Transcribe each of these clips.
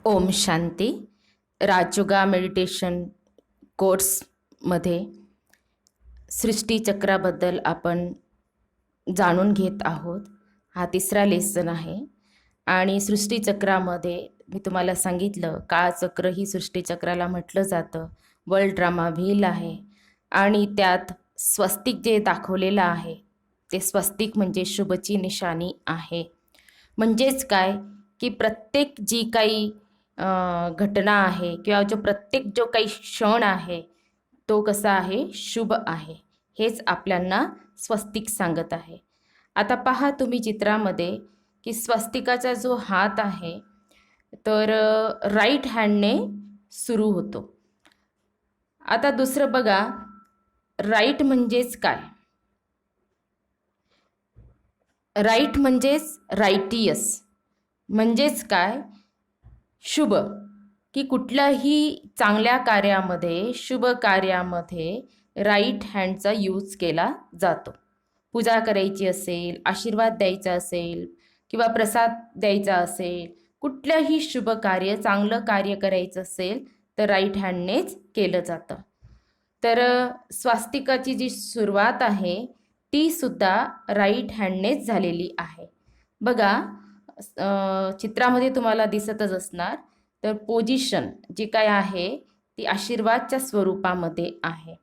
Om Shanti. Rajyoga meditation कोर्समध्ये सृष्टीचक्राबद्दल आपण जाणून घेत आहोत. हा तिसरा लेसन आहे आणि सृष्टीचक्रामध्ये मी तुम्हाला सांगितलं काळचक्र ही सृष्टीचक्राला म्हटलं जातं. वर्ल्ड ड्रामा व्हील आहे आणि त्यात स्वस्तिक जे दाखवलेलं आहे ते स्वस्तिक म्हणजे शुभची निशाणी आहे. म्हणजेच काय की प्रत्येक जी काही घटना आहे किंवा प्रत्येक जो काही क्षण आहे तो कसा आहे, शुभ आहे. हेच आपल्यांना स्वस्तिक सांगत आहे. आता पहा तुम्ही चित्रामध्ये की स्वस्तिकाचा जो हात आहे तर राईट हँडने सुरू होतो. आता दुसरं बघा, राईट म्हणजेच काय? राईट म्हणजेच रायटियस म्हणजेच काय, शुभ. की कुठल्याही चांगल्या कार्यामध्ये, शुभ कार्यामध्ये राईट हँडचा यूज केला जातो. पूजा करायची असेल, आशीर्वाद द्यायचा असेल किंवा प्रसाद द्यायचा असेल, कुठलंही शुभ कार्य, चांगलं कार्य करायचं असेल तर राईट हँडनेच केलं जातं. तर स्वास्तिकाची जी सुरुवात आहे ती सुद्धा राईट हँडनेच झालेली आहे. बघा, चित्रामध्ये तुम्हाला दिसतच असणार. तर पोझिशन जी काय आहे ती आशीर्वादच्या स्वरूपामध्ये आहे.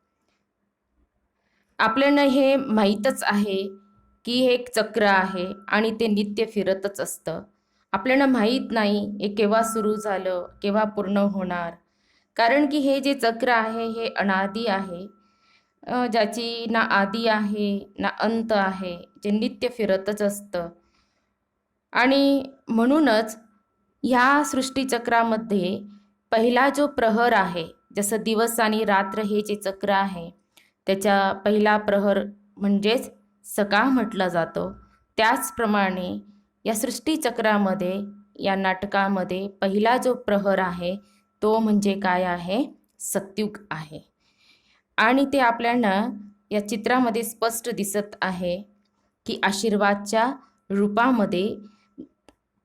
आपल्याला हे माहीतच आहे की हे एक चक्र आहे आणि ते नित्य फिरतच असतं. आपल्याला माहीत नाही हे केव्हा सुरू झालं, केव्हा पूर्ण होणार. कारण की हे जे चक्र आहे हे अनादी आहे, ज्याची ना आदी आहे ना अंत आहे, जे नित्य फिरतच असतं. आणि म्हणूनच ह्या सृष्टीचक्रामध्ये पहिला जो प्रहर आहे, जसं दिवस आणि रात्र हे जे चक्र आहे त्याच्या पहिला प्रहर म्हणजेच सकाळ म्हटला जातो. त्याचप्रमाणे या सृष्टीचक्रामध्ये, या नाटकामध्ये पहिला जो प्रहर आहे तो म्हणजे काय आहे, सत्युग आहे. आणि ते आपल्याला या चित्रामध्ये स्पष्ट दिसत आहे की आशीर्वादच्या रूपामध्ये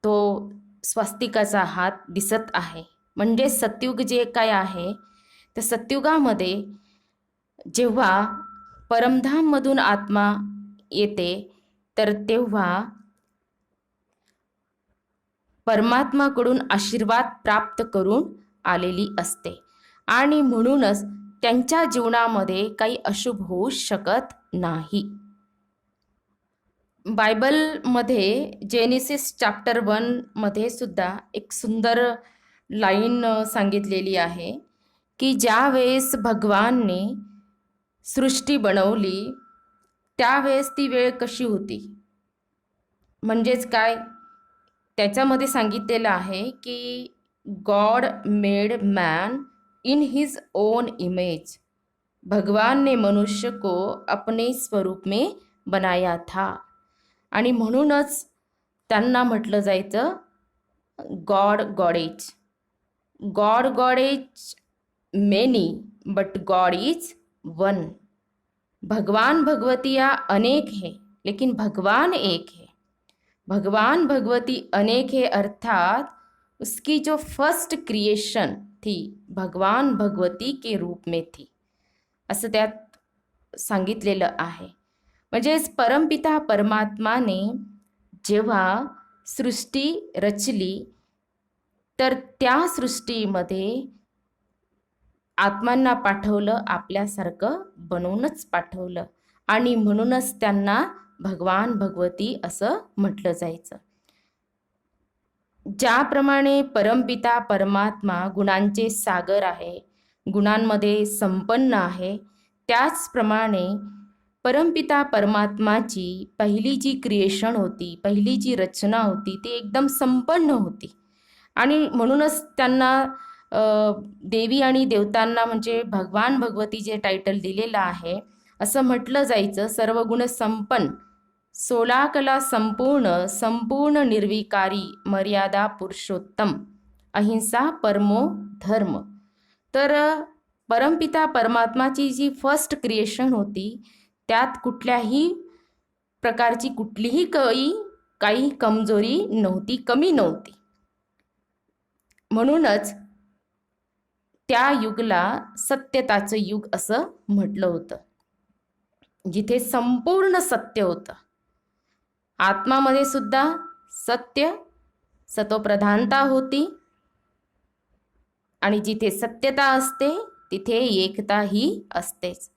तो स्वस्तिकाचा हात दिसत आहे. म्हणजे सत्युग जे काय आहे, त्या सत्युगामध्ये जेव्हा परमधाममधून आत्मा येते तर तेव्हा परमात्माकडून आशीर्वाद प्राप्त करून आलेली असते आणि म्हणूनच त्यांच्या जीवनामध्ये काही अशुभ होऊ शकत नाही. बायबलमध्ये जेनेसिस चॅप्टर 1 मध्ये सुद्धा एक सुंदर लाईन सांगितलेली आहे की ज्या वेळेस भगवानने सृष्टी बनवली त्यावेळेस ती वेळ कशी होती. म्हणजेच काय, त्याच्यामध्ये सांगितलेलं आहे की God made man in his on image. भगवान ने मनुष्य को अपने स्वरूप में बनाया था. आणि म्हणूनच त्यांना म्हटलं जायचं God goddess. God goddess many but God is one. भगवान भगवतिया अनेक है लेकिन भगवान एक है. भगवान भगवती अनेक है अर्थात उसकी जो फर्स्ट क्रिएशन थी भगवान भगवती के रूप में थी, असं त्यात सांगितलेलं आहे. म्हणजेच परमपिता परमात्माने जेव्हा सृष्टी रचली तर त्या सृष्टीमध्ये आत्मांना पाठवलं, आपल्यासारखं बनवूनच पाठवलं आणि म्हणूनच त्यांना भगवान भगवती असं म्हटलं जायचं. ज्याप्रमाणे परमपिता परमात्मा गुणांचे सागर आहे, गुणांमध्ये संपन्न आहे, त्याचप्रमाणे परमपिता परमात्माची पहिली जी क्रिएशन होती, पहिली जी रचना होती ती एकदम संपन्न होती आणि म्हणूनच त्यांना देवी आणि देवतांना म्हणजे भगवान भगवती जे टायटल दिलेलं आहे असं म्हटलं जायचं. सर्व गुण संपन्न, 16 कला संपूर्ण, संपूर्ण निर्विकारी, मर्यादा पुरुषोत्तम, अहिंसा परमो धर्म. तर परमपिता परमात्माची जी फर्स्ट क्रिएशन होती त्यात कुठल्याही प्रकारची कुठलीही काही कमजोरी नव्हती, कमी नव्हती. म्हणूनच त्या युगला सत्यताचं युग असं म्हटलं होतं, जिथे संपूर्ण सत्य होतं. आत्मामध्ये सुद्धा सत्य, सतोप्रधानता होती, आणि जिथे सत्यता असते तिथे एकताही असतेच.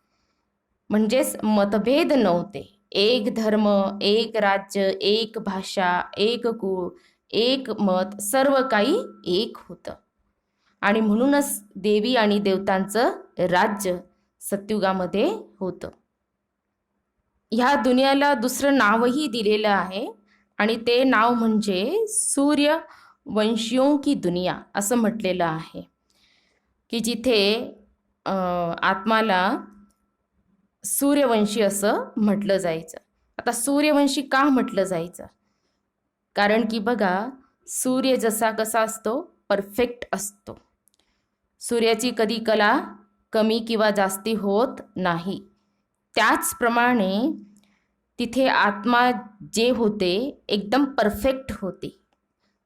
म्हणजेच मतभेद नव्हते. एक धर्म, एक राज्य, एक भाषा, एक कुळ, एक मत, सर्व काही एक होतं. आणि म्हणूनच देवी आणि देवतांचं राज्य सतयुगामध्ये होतं. ह्या दुनियाला दुसरं नावही दिलेलं आहे, आणि ते नाव म्हणजे सूर्यवंशियों की दुनिया असं म्हटलेलं आहे, की जिथे आत्माला सूर्यवंशी असं म्हटलं जायचं. आता सूर्यवंशी का म्हटलं जायचं? कारण की बघा, सूर्य जसा कसा असतो, परफेक्ट असतो. सूर्याची कधी कला कमी किंवा जास्ती होत नाही. त्याचप्रमाणे तिथे आत्मा जे होते एकदम परफेक्ट होते.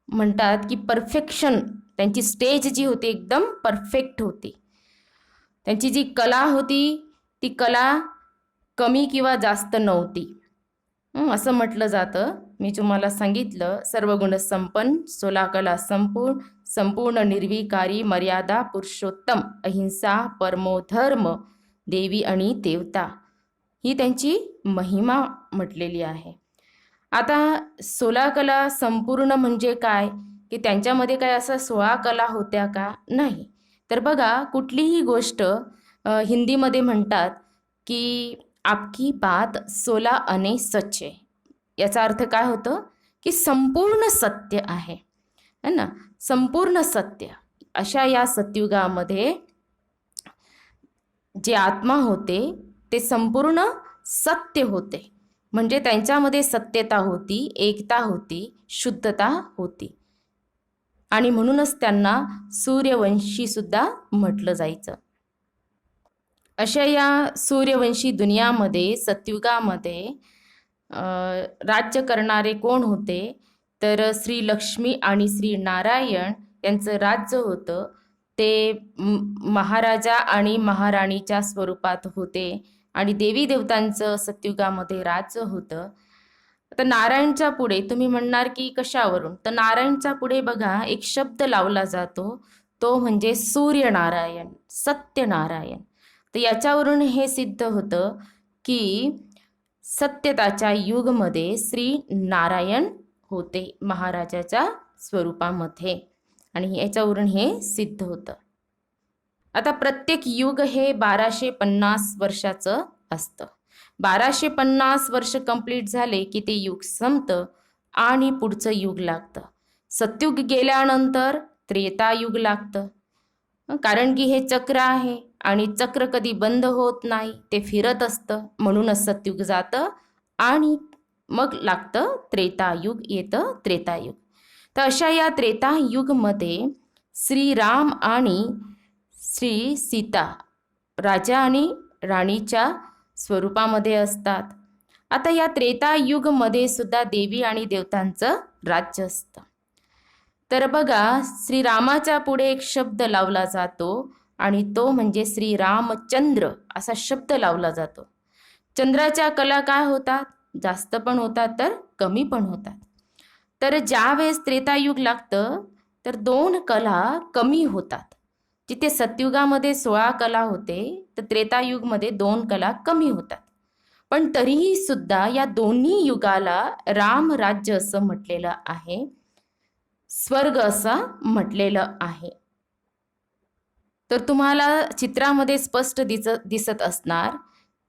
म्हणतात की परफेक्शन, त्यांची स्टेज जी होती एकदम परफेक्ट होती. त्यांची जी कला होती ती कला कमी किंवा जास्त नव्हती. असं म्हटलं जातं, मी तुम्हाला सांगितलं, सर्व गुण संपन्न, 16 कला संपूर्ण, संपूर्ण निर्विकारी, मर्यादा पुरुषोत्तम, अहिंसा, परमो धर्म, देवी आणि देवता, ही त्यांची महिमा म्हटलेली आहे. आता 16 कला संपूर्ण म्हणजे काय, की त्यांच्यामध्ये काय असं 16 कला होत्या का? नाही. तर बघा, कुठलीही गोष्ट हिंदीमध्ये म्हणतात की आपकी बात 16 आने सच है. याचा अर्थ काय होतं, की संपूर्ण सत्य आहे, है ना, संपूर्ण सत्य. अशा या सतयुगामध्ये जे आत्मा होते ते संपूर्ण सत्य होते. म्हणजे त्यांच्यामध्ये सत्यता होती, एकता होती, शुद्धता होती, आणि म्हणूनच त्यांना सूर्यवंशी सुद्धा म्हटलं जायचं. अशा या सूर्यवंशी दुनियामध्ये, सतयुगामध्ये राज्य करणारे कोण होते? तर श्री लक्ष्मी आणि श्री नारायण यांचं राज्य होतं. ते महाराजा आणि महाराणीच्या स्वरूपात होते, आणि देवी देवतांचं सतयुगामध्ये राज्य होतं. आता नारायणच्या पुढे तुम्ही म्हणणार की कशावरून? तर नारायणच्या पुढे बघा एक शब्द लावला जातो, तो म्हणजे सूर्यनारायण, सत्यनारायण. तर याच्यावरून हे सिद्ध होतं की सत्यताच्या युगमध्ये श्री नारायण होते महाराजाच्या स्वरूपामध्ये, आणि याच्यावरून हे सिद्ध होतं. आता प्रत्येक युग हे 1250 वर्षाचं असतं. 1250 वर्ष कंप्लीट झाले की ते युग संपतं आणि पुढचं युग लागतं. सतयुग गेल्यानंतर त्रेतायुग लागतं, कारण की हे चक्र आहे, आणि चक्र कधी बंद होत नाही, ते फिरत असतं. म्हणूनच सतयुग जातं आणि मग लागतं त्रेतायुग, येतं त्रेतायुग. तर अशा या त्रेतायुगमध्ये श्रीराम आणि श्री सीता राजा आणि राणीच्या स्वरूपामध्ये असतात. आता या त्रेतायुगमध्ये सुद्धा देवी आणि देवतांचं राज्य असतं. तर बघा, श्रीरामाच्या पुढे एक शब्द लावला जातो, आणि तो म्हणजे श्रीरामचंद्र असा शब्द लावला जातो. चंद्राच्या कला काय होतात? जास्त पण होतात तर कमी पण होतात. तर ज्यावेळेस त्रेतायुग लागतं तर 2 कला कमी होतात. जिथे सतयुगामध्ये 16 कला होते, तर त्रेतायुगमध्ये 2 कला कमी होतात. पण तरीही सुद्धा या दोन्ही युगाला रामराज्य असं म्हटलेलं आहे, स्वर्ग असं म्हटलेलं आहे. तर तुम्हाला चित्रामध्ये स्पष्ट दिसत असणार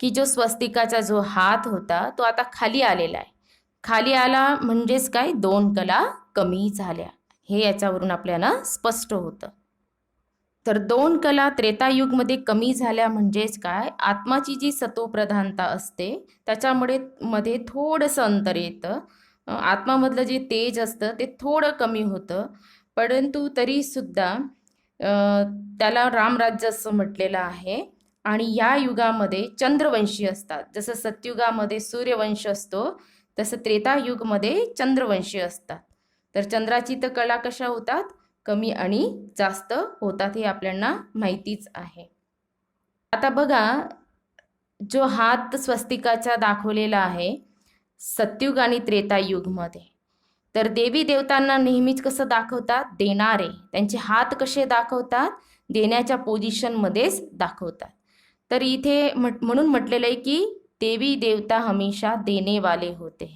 की जो स्वस्तिकाचा जो हात होता तो आता खाली आलेला आहे. खाली आला म्हणजेच काय, 2 कला कमी झाल्या, हे याच्यावरून आपल्याला स्पष्ट होतं. तर 2 कला त्रेतायुगमध्ये कमी झाल्या म्हणजेच काय, आत्माची जी सतोप्रधानता असते त्याच्यामुळे मध्ये थोडंसं अंतर येतं. आत्मामधलं जे तेज असतं ते थोडं कमी होतं, परंतु तरीसुद्धा त्याला रामराज्य असं म्हटलेलं आहे. आणि या युगामध्ये चंद्रवंशी असतात. जसं सतयुगामध्ये सूर्यवंश असतो, तसं त्रेतायुगमध्ये चंद्रवंशी असतात. तर चंद्राची तर कला कशा होतात, कमी आणि जास्त होतात, हे आपल्याला माहितीच आहे. आता बघा, जो हात स्वस्तिकाचा दाखवलेला आहे सत्युग आणि त्रेतायुगमध्ये, तर देवी देवतांना नेहमीच कसं दाखवतात, देणारे. त्यांचे हात कसे दाखवतात, देण्याच्या पोझिशनमध्येच दाखवतात. तर इथे म्हणून म्हटलेलं आहे की देवी देवता हमेशा देणे वाले होते.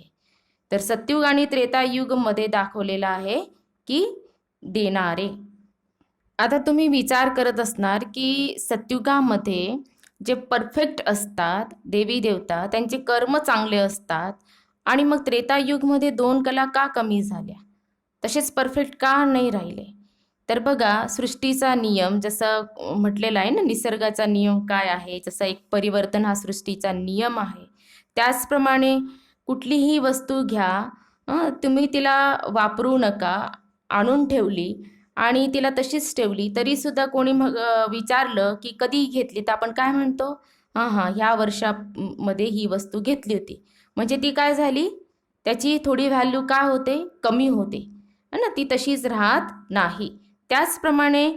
तर सत्युग आणि त्रेतायुगमध्ये दाखवलेलं आहे की देणारे. आता तुम्ही विचार करत असणार की सत्युगामध्ये जे परफेक्ट असतात देवी देवता, त्यांचे कर्म चांगले असतात, आणि मग त्रेतायुगमध्ये 2 कला का कमी झाल्या, तसेच परफेक्ट का नाही राहिले? तर बघा, सृष्टीचा नियम जसं म्हटलेला आहे ना, निसर्गाचा नियम काय आहे, जसं एक परिवर्तन हा सृष्टीचा नियम आहे, त्याचप्रमाणे कुठलीही वस्तू घ्या, तुम्ही तिला वापरू नका, आणून ठेवली आणि तिला तशीच ठेवली तरीसुद्धा कोणी मग विचारलं की कधी घेतली, तर आपण काय म्हणतो, हां हां ह्या वर्षामध्ये ही वस्तू घेतली होती. म्हणजे ती काय झाली, त्याची थोडी व्हॅल्यू काय होते, कमी होते, है ना, ती तशीच राहत नाही. त्याचप्रमाणे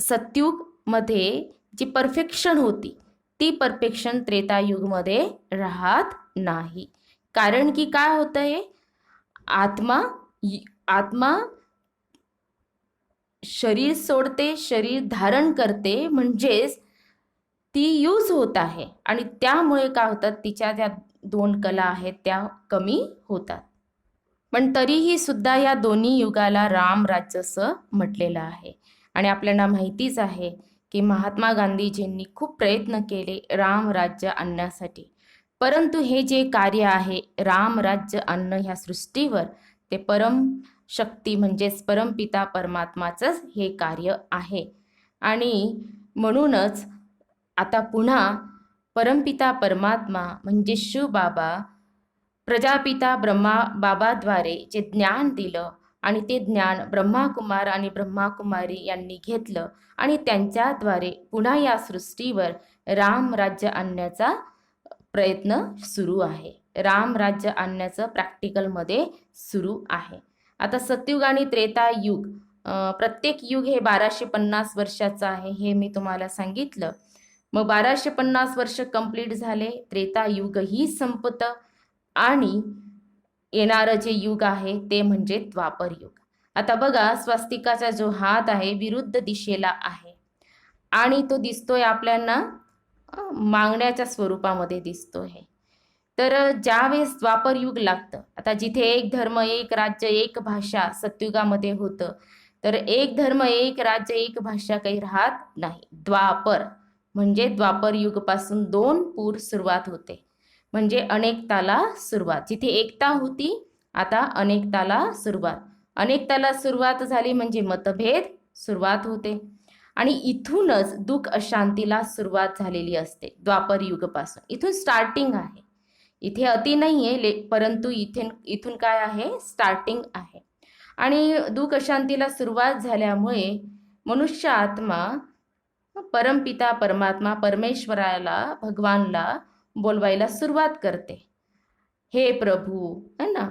सत्युगमध्ये जी परफेक्शन होती ती परफेक्शन त्रेतायुगमध्ये राहत नाही. कारण की काय होतं आहे, आत्मा शरीर सोडते, शरीर धारण करते, म्हणजेच ती यूज होत आहे, आणि त्यामुळे काय होतात, तिच्या त्या 2 कला आहेत त्या कमी होतात. पण तरीही सुद्धा या दोन्ही युगाला रामराज्य असं म्हटलेलं आहे. आणि आपल्याला माहितीच आहे की महात्मा गांधीजींनी खूप प्रयत्न केले रामराज्य आणण्यासाठी, परंतु हे जे कार्य आहे रामराज्य आणणं ह्या सृष्टीवर, ते शक्ती म्हणजेच परमपिता परमात्माचंच हे कार्य आहे. आणि म्हणूनच आता पुन्हा परमपिता परमात्मा म्हणजे शिवबाबा प्रजापिता ब्रह्मा बाबाद्वारे जे ज्ञान दिलं, आणि ते ज्ञान ब्रह्माकुमार आणि ब्रह्माकुमारी यांनी घेतलं, आणि त्यांच्याद्वारे पुन्हा या सृष्टीवर रामराज्य आणण्याचा प्रयत्न सुरू आहे. रामराज्य आणण्याचं प्रॅक्टिकलमध्ये सुरू आहे. आता सत्युग आणि त्रेतायुग, प्रत्येक युग हे 1250 वर्षाचं आहे, हे मी तुम्हाला सांगितलं. मग 1250 वर्ष कंप्लीट झाले, त्रेतायुगही संपतं, आणि येणारं जे युग आहे ते म्हणजे द्वापर युग. आता बघा, स्वस्तिकाचा जो हात आहे विरुद्ध दिशेला आहे, आणि तो दिसतोय आपल्याला मागण्याच्या स्वरूपामध्ये दिसतोय. तर ज्यावेळेस द्वापर युग लागतं, आता जिथे एक धर्म एक राज्य एक भाषा सत्युगामध्ये होतं, तर एक धर्म एक राज्य एक भाषा काही राहत नाही. द्वापर म्हणजे द्वापर युगपासून 2 पूर सुरुवात होते, म्हणजे अनेकताला सुरुवात. जिथे एकता होती आता अनेकताला सुरुवात. अनेकताला सुरुवात झाली म्हणजे मतभेद सुरुवात होते, आणि इथूनच दुःख अशांतीला सुरुवात झालेली असते. द्वापर युगपासून इथून स्टार्टिंग आहे. इथे अति नाही आहे, परंतु इथून काय आहे, स्टार्टिंग आहे. आणि दुःख अशांतीला सुरुवात झाल्यामुळे मनुष्य आत्मा परमपिता परमात्मा परमेश्वराला भगवानला बोलवायला सुरुवात करते, हे प्रभू, है ना,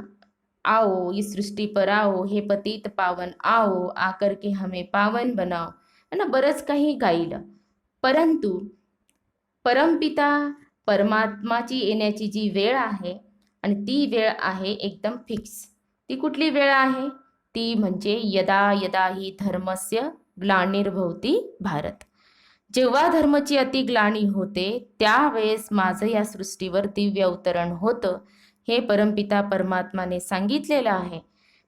आओ इस सृष्टी पर आओ, हे पतित पावन आओ, आकर के हमें पावन बनाओ, है ना, बरंच काही गायलं. परंतु परमपिता परमात्माची येण्याची जी वेळ आहे, आणि ती वेळ आहे एकदम फिक्स. ती कुठली वेळ आहे, ती म्हणजे यदा यदा ही धर्मस्य ग्लानिर्भवती भारत. जेव्हा धर्माची अतिग्लानी होते त्यावेळेस माझं या सृष्टीवर दिव्य अवतरण होतं, हे परमपिता परमात्माने सांगितलेलं आहे.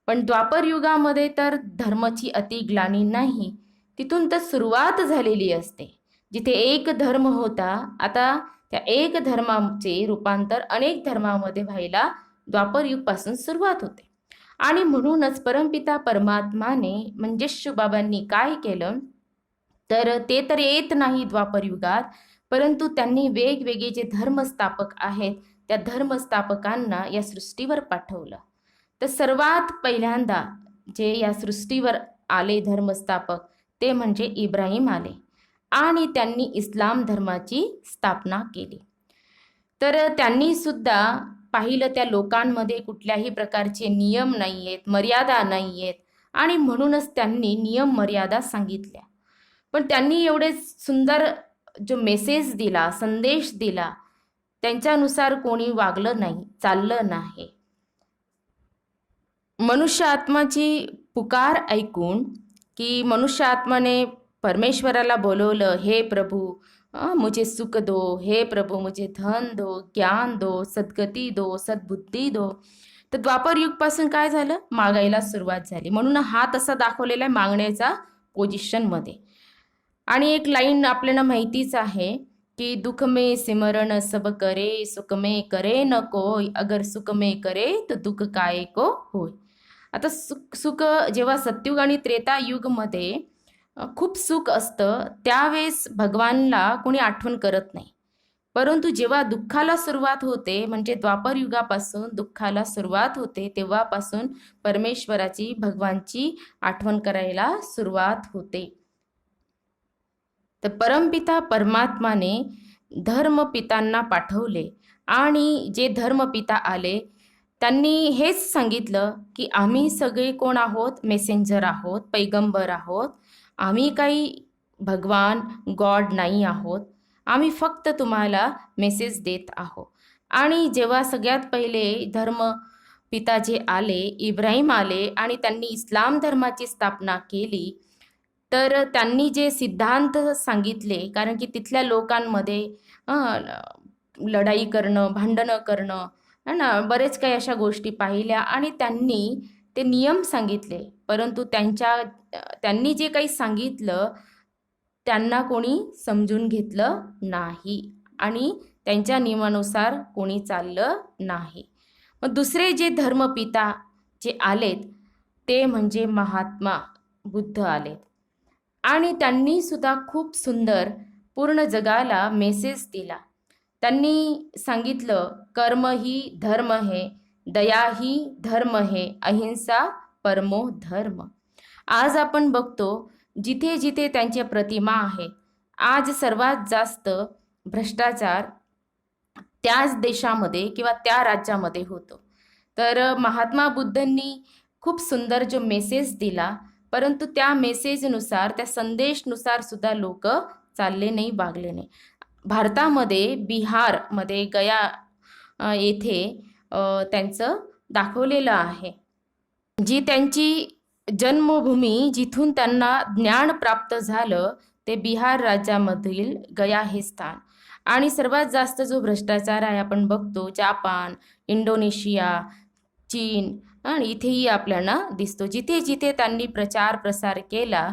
पण द्वापर युगामध्ये तर धर्माची अतिग्लानी नाही, तिथून तर सुरुवात झालेली असते. जिथे एक धर्म होता, आता त्या एक धर्माचे रूपांतर अनेक धर्मामध्ये व्हायला द्वापर युगपासून सुरुवात होते. आणि म्हणूनच परमपिता परमात्माने म्हणजे शिवबाबांनी काय केलं, तर ते तर येत नाही द्वापर युगात, परंतु त्यांनी वेगवेगळे जे धर्मस्थापक आहेत त्या धर्मस्थापकांना या सृष्टीवर पाठवलं. तर सर्वात पहिल्यांदा जे या सृष्टीवर आले धर्मस्थापक ते म्हणजे इब्राहिम आले, आणि त्यांनी इस्लाम धर्माची स्थापना केली. तर त्यांनी सुद्धा पाहिलं त्या लोकांमध्ये कुठल्याही प्रकारचे नियम नाही आहेत, मर्यादा नाही आहेत, आणि म्हणूनच त्यांनी नियम मर्यादा सांगितल्या. पण त्यांनी एवढे सुंदर जो मेसेज दिला, संदेश दिला, त्यांच्यानुसार कोणी वागलं नाही, चाललं नाही. मनुष्य आत्माची पुकार ऐकून, की मनुष्य आत्माने परमेश्वराला बोलवलं, हे प्रभू मुझे सुख दो, हे प्रभू मुझे धन दो, ज्ञान दो, सद्गती दो, सद्बुद्धी दो. तर द्वापर युगपासून काय झालं, मागायला सुरुवात झाली. म्हणून हा तसा दाखवलेला आहे मागण्याचा पोझिशनमध्ये. आणि एक लाईन आपल्याला माहितीच आहे की दुख में सिमरण सब करे, सुख में करे न कोय, अगर सुख में करे तर दुःख काय को होय. आता सुख जेव्हा सत्युग आणि त्रेता युगमध्ये खूप सुख असतं त्यावेळेस भगवानला कोणी आठवण करत नाही. परंतु जेव्हा दुःखाला सुरुवात होते, म्हणजे द्वापर युगापासून दुःखाला सुरुवात होते, तेव्हापासून परमेश्वराची, भगवानची आठवण करायला सुरुवात होते. तर परमपिता परमात्माने धर्मपितांना पाठवले आणि जे धर्मपिता आले त्यांनी हेच सांगितलं की आम्ही सगळे कोण आहोत, मेसेंजर आहोत, पैगंबर आहोत. आम्ही काही भगवान गॉड नाही आहोत. आम्ही फक्त तुम्हाला मेसेज देत आहोत. आणि जेव्हा सगळ्यात पहिले धर्मपिता जे आले, इब्राहिम आले आणि त्यांनी इस्लाम धर्माची स्थापना केली, तर त्यांनी जे सिद्धांत सांगितले, कारण की तिथल्या लोकांमध्ये लढाई करणं, भांडणं करणं है ना, बरेच काही अशा गोष्टी पाहिल्या आणि त्यांनी ते नियम सांगितले. परंतु त्यांनी जे काही सांगितलं त्यांना कोणी समजून घेतलं नाही आणि त्यांच्या नियमानुसार कोणी चाललं नाही. मग दुसरे जे धर्मपिता जे आलेत ते म्हणजे महात्मा बुद्ध आलेत आणि त्यांनी सुद्धा खूप सुंदर पूर्ण जगाला मेसेज दिला. त्यांनी सांगितलं, कर्म ही धर्म है, दया ही धर्म है, अहिंसा परमो धर्म. आज आपण बघतो जिथे जिथे त्यांच्या प्रतिमा आहेत, आज सर्वात जास्त भ्रष्टाचार त्याच देशामध्ये किंवा त्या राज्यामध्ये होतो. तर महात्मा बुद्धांनी खूप सुंदर जो मेसेज दिला, परंतु त्या मेसेजनुसार, त्या संदेशनुसार सुद्धा लोक चालले नाही, वागले नाही. भारतामध्ये बिहारमध्ये गया येथे त्यांचं दाखवलेलं आहे, जी त्यांची जन्मभूमी, जिथून त्यांना ज्ञान प्राप्त झालं ते बिहार राज्यामधील गया हे स्थान. आणि सर्वात जास्त जो भ्रष्टाचार आहे आपण बघतो जापान, इंडोनेशिया, चीन आणि इथेही आपल्याला दिसतो. जिथे जिथे त्यांनी प्रचार प्रसार केला,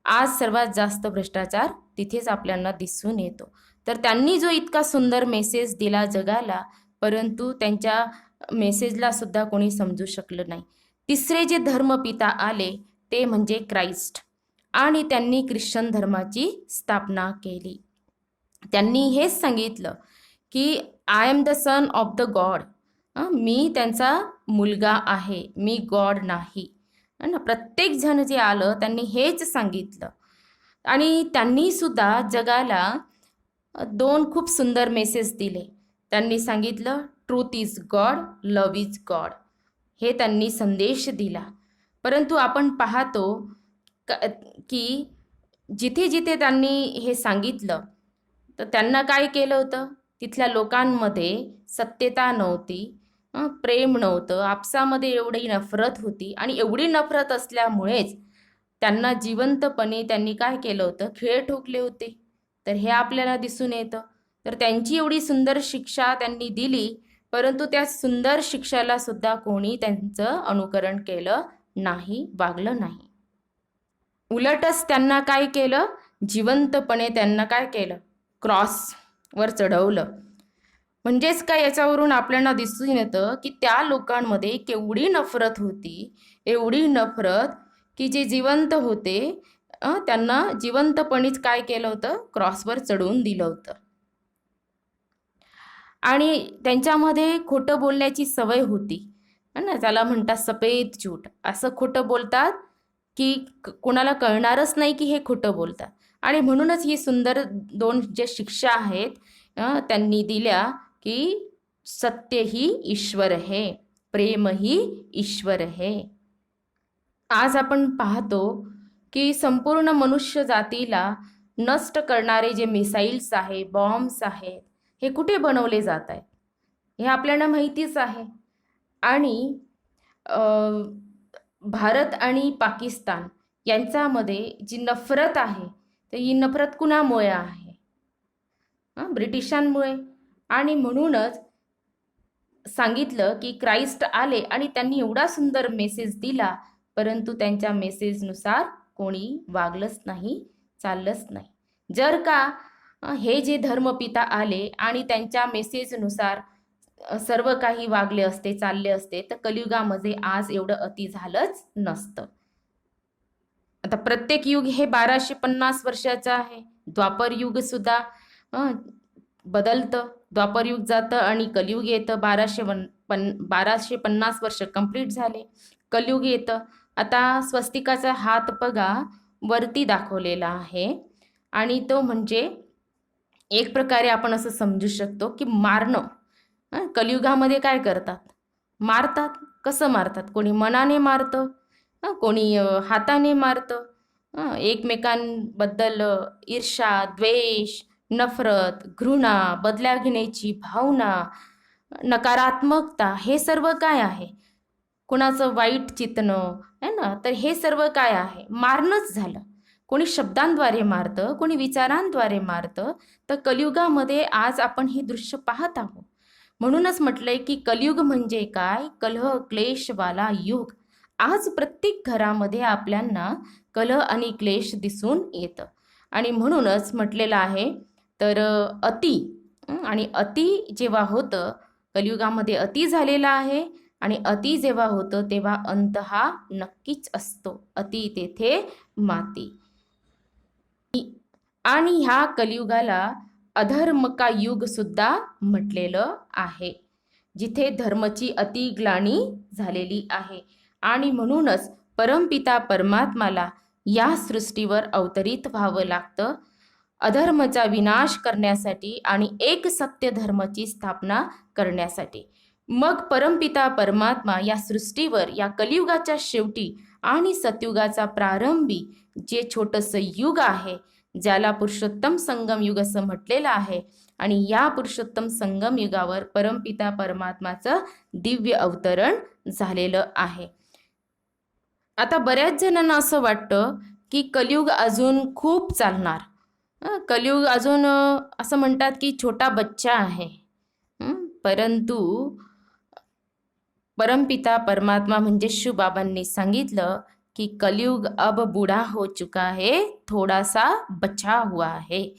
आज सर्वात जास्त भ्रष्टाचार तिथेच आपल्याला दिसून येतो. तर त्यांनी जो इतका सुंदर मेसेज दिला जगाला, परंतु त्यांच्या मेसेजला सुद्धा कोणी समजू शकलं नाही. तिसरे जे धर्मपिता आले ते म्हणजे ख्राइस्ट आणि त्यांनी ख्रिश्चन धर्माची स्थापना केली. त्यांनी हेच सांगितलं की I am the son of the God, मी त्यांचा मुलगा आहे, मी गॉड नाही. ना प्रत्येक जण जे आलं त्यांनी हेच सांगितलं. आणि त्यांनी सुद्धा जगाला दोन खूप सुंदर मेसेज दिले. त्यांनी सांगितलं truth is God, love is God, हे त्यांनी संदेश दिला. परंतु आपण पाहतो की जिथे जिथे त्यांनी हे सांगितलं तर त्यांना काय केलं होतं, तिथल्या लोकांमध्ये सत्यता नव्हती, प्रेम नव्हतं, आपसामध्ये एवढी नफरत होती. आणि एवढी नफरत असल्यामुळेच त्यांना जिवंतपणे त्यांनी काय केलं होतं, खिळे ठोकले होते. तर हे आपल्याला दिसून येतं. तर त्यांची एवढी सुंदर शिक्षा त्यांनी दिली, परंतु त्या सुंदर शिक्षाला सुद्धा कोणी त्यांचं अनुकरण केलं नाही, वागलं नाही. उलटच त्यांना काय केलं, जिवंतपणे त्यांना काय केलं, क्रॉसवर चढवलं. म्हणजेच काय, याच्यावरून आपल्याला दिसून येतं की त्या लोकांमध्ये केवढी नफरत होती, एवढी नफरत की जे जिवंत होते त्यांना जिवंतपणीच काय केलं होतं, क्रॉसवर चढवून दिलं होतं. आणि त्यांच्यामध्ये खोटं बोलण्याची सवय होती ना, त्याला म्हणतात सफेद झूठ. असं खोटं बोलतात की कोणाला कळणारच नाही की हे खोटं बोलतात. आणि म्हणूनच ही सुंदर दोन जे शिक्षा आहेत त्यांनी दिल्या की सत्य ही ईश्वर है, प्रेम ही ईश्वर है. आज आपण पाहतो की संपूर्ण मनुष्य जातीला नष्ट करणारे जे मिसाईल्स आहे, बॉम्ब्स आहेत, हे कुठे बनवले जात आहेत हे आपल्याला माहितीच आहे. आणि अ, भारत आणि पाकिस्तान यांच्यामध्ये जी नफरत आहे, तर ही नफरत कुणामुळे आहे? ब्रिटिशांमुळे. आणि म्हणूनच सांगितलं की क्राइस्ट आले आणि त्यांनी एवढा सुंदर मेसेज दिला, परंतु त्यांच्या मेसेजनुसार कोणी वागलंच नाही, चाललंच नाही. जर का हे जे धर्मपिता आले आणि त्यांच्या मेसेजनुसार सर्व काही वागले असते, चालले असते, तर कलियुगामध्ये आज एवढं अति झालंच नसतं. आता प्रत्येक युग हे 1250 वर्षाचं आहे. द्वापर युग सुद्धा बदलतं. द्वापर युग जातं आणि कलियुग येतं. 1250 वर्ष कंप्लीट झाले, कलियुग येतं. आता स्वस्तिकाचा हात बघा वरती दाखवलेला आहे आणि तो म्हणजे एक प्रकारे आपण असं समजू शकतो की मारणं. कलियुगामध्ये काय करतात? मारतात. कसं मारतात? कोणी मनाने मारतं, कोणी हाताने मारतं. एकमेकांबद्दल ईर्ष्या, द्वेष, नफरत, घृणा, बदला घेण्याची भावना, नकारात्मकता, हे सर्व काय आहे? कुणाचं वाईट चितणं आहे ना, तर हे सर्व काय आहे? मारणंच झालं. कोणी शब्दांद्वारे मारतं, कोणी विचारांद्वारे मारतं. तर कलियुगामध्ये आज आपण हे दृश्य पाहत आहोत. म्हणूनच म्हटलंय की कलियुग म्हणजे काय? कलह क्लेशवाला युग. आज प्रत्येक घरामध्ये आपल्यांना कलह आणि क्लेश दिसून येतं. आणि म्हणूनच म्हटलेलं आहे, तर अति आणि अति जेव्हा होतं, कलियुगामध्ये अति झालेला आहे आणि अति जेव्हा होतं तेव्हा अंत हा नक्कीच असतो. अति तेथे माती. आणि ह्या कलियुगाला अधर्म का युग सुद्धा म्हटलेलं आहे, जिथे धर्माची अतिग्लानी झालेली आहे. आणि म्हणूनच परमपिता परमात्माला या सृष्टीवर अवतरित व्हावं लागतं, अधर्माचा विनाश करण्यासाठी आणि एक सत्य धर्माची स्थापना करण्यासाठी. मग परमपिता परमात्मा या सृष्टीवर या कलियुगाच्या शेवटी आणि सतयुगाचा प्रारंभी जे छोटंसं युग आहे, ज्याला पुरुषोत्तम संगम युग असं म्हटलेलं आहे, आणि या पुरुषोत्तम संगम युगावर परमपिता परमात्माचं दिव्य अवतरण झालेलं आहे. आता बऱ्याच जणांना असं वाटतं की कलियुग अजून खूप चालणार. कलियुग अजून असं म्हणतात की छोटा बच्चा आहे. परंतु परमपिता परमात्मा म्हणजे शिवबाबांनी सांगितलं की कलियुग अब बूढ़ा हो चुका है, थोड़ा सा बचा हुआ है.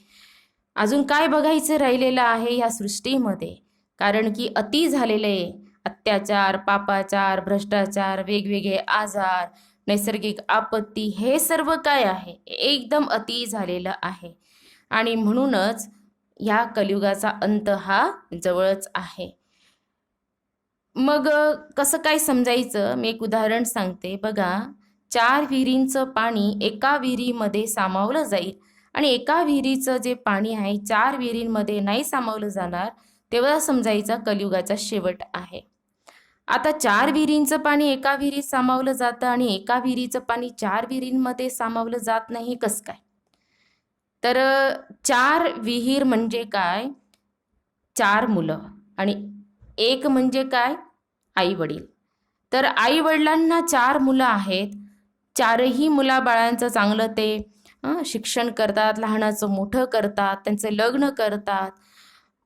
अजून काय बघायचं राहिलेलं आहे या सृष्टीमध्ये? कारण की अति झालेले अत्याचार, पापाचार, भ्रष्टाचार, वेगवेगळे आजार, नैसर्गिक आपत्ती, हे सर्व काय आहे? एकदम अति झालेलं आहे. आणि म्हणूनच या कलियुगाचा अंत हा जवळच आहे. मग कसं काय समजायचं? मी एक उदाहरण सांगते बघा. 4 विहिरींचं पाणी एका विहिरीमध्ये सामावलं जाईल आणि एका विहिरीचं जे पाणी आहे 4 विहिरींमध्ये नाही सामावलं जाणार, तेव्हा समजायचं कलियुगाचा शेवट आहे. आता 4 विहिरींचं पाणी एका विहिरीत सामावलं जातं आणि एका विहिरीचं पाणी 4 विहिरींमध्ये सामावलं जात नाही, कसं काय? तर 4 विहीर म्हणजे काय? 4 मुलं आणि एक म्हणजे काय? आई वडील. तर आई वडिलांना 4 मुलं आहेत. 4ही मुलाबाळांचं चांगलं ते शिक्षण करतात, लहानाचं मोठं करतात, त्यांचं लग्न करतात.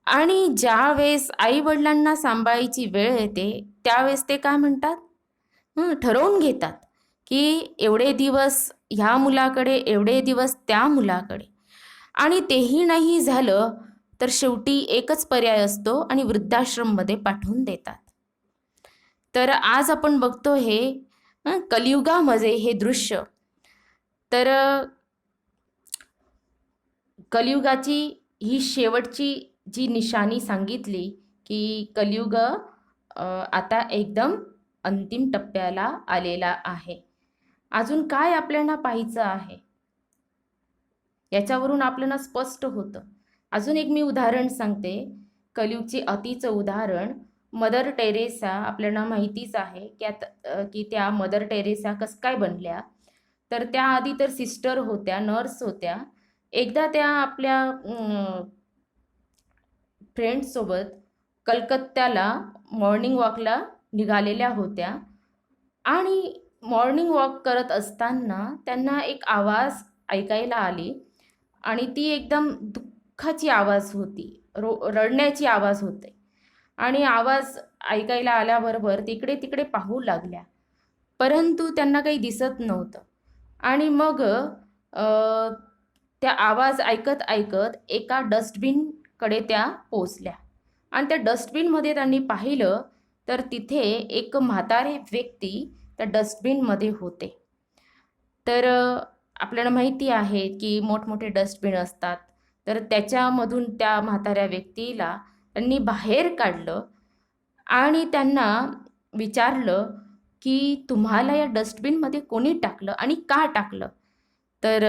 आणि ज्या वेळेस आई वडिलांना सांभाळायची वेळ येते त्यावेळेस ते काय म्हणतात? ठरवून घेतात की एवढे दिवस ह्या मुलाकडे, एवढे दिवस त्या मुलाकडे. आणि तेही नाही झालं तर शेवटी एकच पर्याय असतो आणि वृद्धाश्रममध्ये पाठवून देतात. तर आज आपण बघतो हे कलियुगामध्ये हे दृश्य. तर कलियुगाची ही शेवटची जी निशाणी सांगितली की कलियुग आता एकदम अंतिम टप्प्याला आलेला आहे. अजून काय आपल्याला पाहायचं आहे? याच्यावरून आपल्याला स्पष्ट होतं. अजून एक मी उदाहरण सांगते, कलियुगचे अतिचं उदाहरण. मदर टेरेसा आपल्याला माहितीच आहे की त्या मदर टेरेसा कसं काय बनल्या. तर त्या आधी तर सिस्टर होत्या, नर्स होत्या. एकदा त्या आपल्या फ्रेंड्ससोबत कलकत्त्याला मॉर्निंग वॉकला निघालेल्या होत्या आणि मॉर्निंग वॉक करत असताना त्यांना एक आवाज ऐकायला आली आणि ती एकदम दुःखाची आवाज होती, रडण्याची आवाज होते. आणि आवाज ऐकायला आल्याबरोबर तिकडे तिकडे पाहू लागल्या, परंतु त्यांना काही दिसत नव्हतं. आणि मग त्या आवाज ऐकत ऐकत एका डस्टबिनकडे त्या पोचल्या आणि त्या डस्टबिनमध्ये त्यांनी पाहिलं तर तिथे एक म्हातारे व्यक्ती त्या डस्टबिनमध्ये होते. तर आपल्याला माहिती आहे की मोठमोठे डस्टबिन असतात. तर त्याच्यामधून त्या म्हाताऱ्या व्यक्तीला त्यांनी बाहेर काढलं आणि त्यांना विचारलं की तुम्हाला या डस्टबिनमध्ये कोणी टाकलं आणि का टाकलं. तर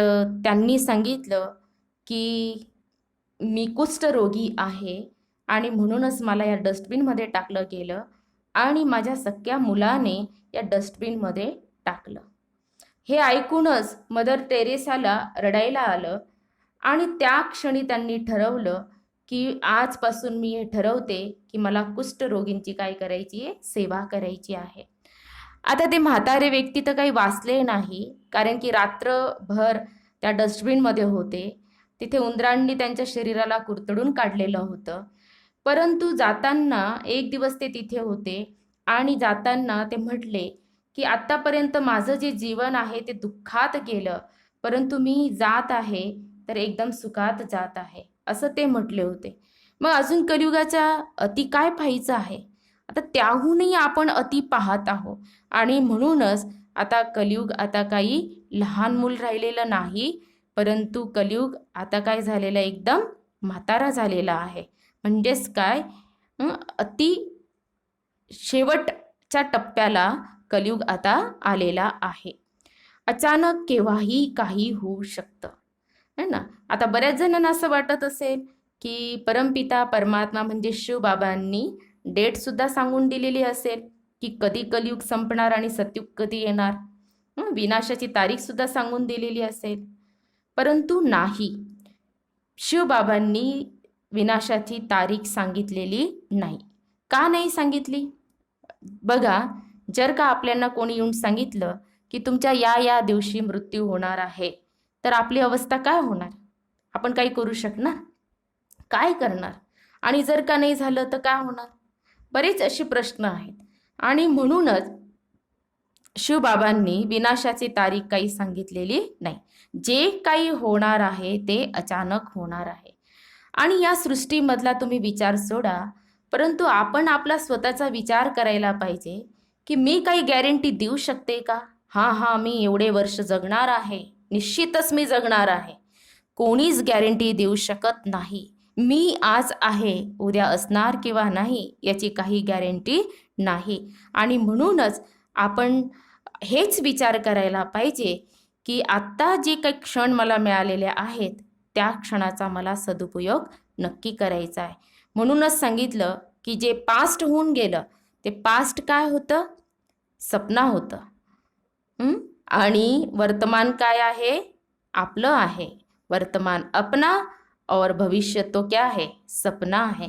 त्यांनी सांगितलं की मी कुष्ठरोगी आहे आणि म्हणूनच मला या डस्टबिनमध्ये टाकलं गेलं आणि माझ्या सख्या मुलाने या डस्टबिनमध्ये टाकलं. हे ऐकूनच मदर टेरेसाला रडायला आलं आणि त्या क्षणी त्यांनी ठरवलं की आजपासून मी हे ठरवते की मला कुष्ठरोगींची काय करायची आहे, सेवा करायची आहे. आता ते म्हातारे व्यक्ती तर काही वाचले नाही, कारण की रात्रभर त्या डस्टबिनमध्ये होते. तिथे उंदरांनी त्यांच्या शरीराला कुरतडून काढलेलं होतं. परंतु जाताना एक दिवस ते तिथे होते आणि जाताना ते म्हटले की आत्तापर्यंत माझं जे जीवन आहे ते दुःखात गेलं, परंतु मी जात आहे तर एकदम सुखात जात आहे, असं ते म्हटले होते. मग अजून कलियुगाच्या अति काय पाहायचं आहे. आता त्याहूनही आपण अति पाहत आहोत आणि म्हणूनच आता कलियुग आता काही लहान मूल राहिलेलं नाही, परंतु कलियुग आता काय झालेलं आहे, एकदम म्हातारा झालेला आहे. म्हणजेच काय, अति शेवटच्या टप्प्याला कलियुग आता आलेला आहे. अचानक केव्हाही काही होऊ शकतं, है ना. आता बऱ्याच जणांना असं वाटत असेल की परमपिता परमात्मा म्हणजे शिवबाबांनी डेटसुद्धा सांगून दिलेली असेल की कधी कलियुग संपणार आणि सतयुग कधी येणार. विनाशाची तारीखसुद्धा सांगून दिलेली असेल, परंतु नाही, शिवबाबांनी विनाशाची तारीख सांगितलेली नाही. का नाही सांगितली. बघा, जर का आपल्याला कोणी येऊन सांगितलं की तुमच्या या या दिवशी मृत्यू होणार आहे, तर आपली अवस्था काय होणार. आपण काही करू शकणार, काय करणार. आणि जर का नाही झालं तर काय होणार. बरेच असे प्रश्न आहेत. आणि म्हणूनच शिवबाबांनी विनाशाची तारीख काही सांगितलेली नाही. जे काही होणार आहे ते अचानक होणार आहे. आणि या सृष्टीमधला तुम्ही विचार सोडा, परंतु आपण आपला स्वतःचा विचार करायला पाहिजे की मी काही गॅरंटी देऊ शकते का. हां, मी एवढे वर्ष जगणार आहे, निश्चितच मी जगणार आहे. कोणीच गॅरंटी देऊ शकत नाही. मी आज आहे, उद्या असणार किंवा नाही याची काही गॅरंटी नाही. आणि म्हणूनच आपण हेच विचार करायला पाहिजे की आत्ता जे काही क्षण मला मिळालेले आहेत त्या क्षणाचा मला सदुपयोग नक्की करायचा आहे. म्हणूनच सांगितलं की जे पास्ट होऊन गेलं ते पास्ट काय होतं, सपना होतं. आणि वर्तमान काय आहे, आपलं आहे. वर्तमान अपना और भविष्य तो क्या है, सपना आहे.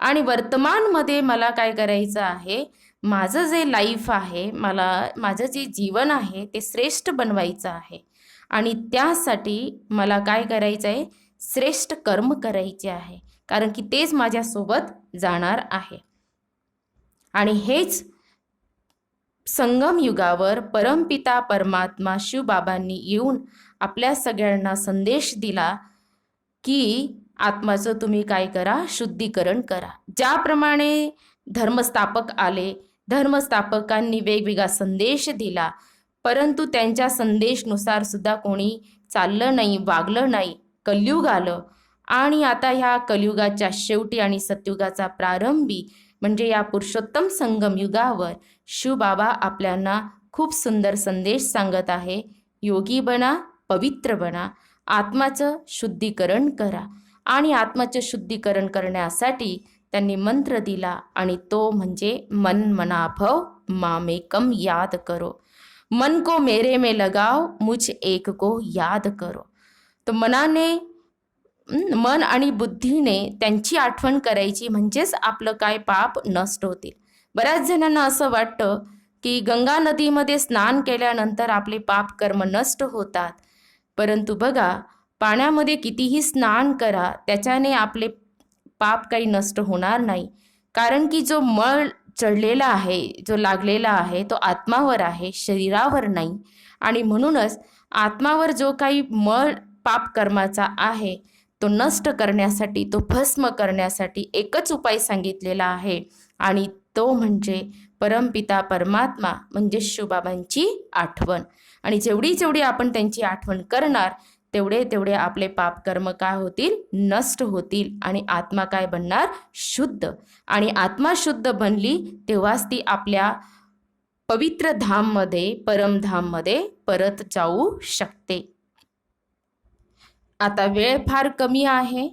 आणि वर्तमानमध्ये मला काय करायचं आहे, माझं जे लाईफ आहे, माझं जे जीवन आहे ते श्रेष्ठ बनवायचं आहे. आणि त्यासाठी मला काय करायचं आहे, श्रेष्ठ कर्म करायचे आहे, कारण की तेच माझ्यासोबत जाणार आहे. आणि हेच संगम युगावर परमपिता परमात्मा शिवबाबांनी येऊन आपल्या सगळ्यांना संदेश दिला की आत्माचं तुम्ही काय करा, शुद्धीकरण करा. ज्याप्रमाणे धर्मस्थापक आले, धर्मस्थापकांनी वेगवेगळा संदेश दिला, परंतु त्यांच्या संदेशनुसार सुद्धा कोणी चाललं नाही, वागलं नाही. कलियुग आलं आणि आता ह्या कलियुगाच्या शेवटी आणि सतयुगाचा प्रारंभी म्हणजे या पुरुषोत्तम संगम युगावर शिवबाबा आपल्याला खूप सुंदर संदेश सांगत आहे. योगी बना, पवित्र बना, आत्माचं शुद्धीकरण करा. आणि आत्माचं शुद्धीकरण करण्यासाठी त्यांनी मंत्र दिला आणि तो म्हणजे मन मनाभव मामेकम याद करो, मन को मेरे में लगाओ, मुझ एक को याद करो. तर मन आणि बुद्धीने त्यांची आठवण करायची, म्हणजेच आपलं काय पाप नष्ट होतील. बऱ्याच जणांना असं वाटतं की गंगा नदीमध्ये स्नान केल्यानंतर आपले पाप कर्म नष्ट होतात, परंतु बघा, पाण्यामध्ये कितीही स्नान करा त्याच्याने आपले पाप काही नष्ट होणार नाही. कारण की जो मळ चढलेला आहे, जो लागलेला आहे, तो आत्मावर आहे, शरीरावर नाही. आणि म्हणूनच आत्मावर जो काही मळ पाप कर्माचा आहे तो नष्ट करण्यासाठी, तो भस्म करण्यासाठी एकच उपाय सांगितलेला आहे आणि तो म्हणजे परमपिता परमात्मा म्हणजे शिवबाबांची आठवण. आणि जेवढी जेवढी आपण त्यांची आठवण करणार तेवढे तेवढे आपले पाप कर्म काय होतील, नष्ट होतील आणि आत्मा काय बनणार, शुद्ध. आणि आत्मा शुद्ध बनली तेव्हाच ती आपल्या पवित्र धाममध्ये, परमधाममध्ये परत जाऊ शकते. आता वेळ फार कमी आहे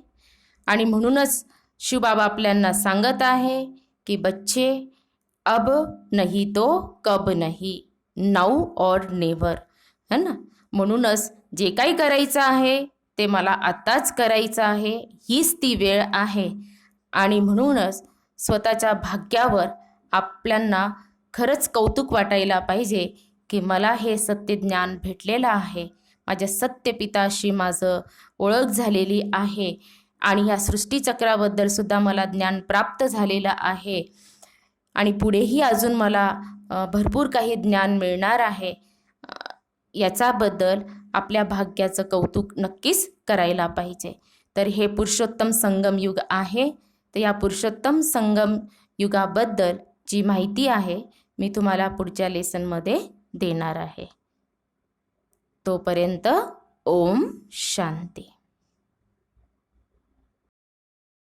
आणि म्हणूनच शिवबाबा आपल्याला सांगत आहे की बच्चे, अब नहीं तो कब नहीं, नाऊ और नेवर, है ना. म्हणूनच जे काही करायचं आहे ते मला आत्ताच करायचं आहे, हीच ती वेळ आहे. आणि म्हणूनच स्वतःच्या भाग्यावर आपल्यांना खरंच कौतुक वाटायला पाहिजे की मला हे सत्य ज्ञान भेटलेलं आहे, माझ्या सत्यपिताशी माझं ओळख झालेली आहे आणि ह्या सृष्टीचक्राबद्दल सुद्धा मला ज्ञान प्राप्त झालेलं आहे आणि पुढेही अजून मला भरपूर काही ज्ञान मिळणार आहे. याच्याबद्दल आपल्या भाग्याचं कौतुक नक्कीच करायला पाहिजे. तर हे पुरुषोत्तम संगम युग आहे. तर या पुरुषोत्तम संगम युगाबद्दल जी माहिती आहे मी तुम्हाला पुढच्या लेसनमध्ये देणार आहे. तोपर्यंत ओम शांती.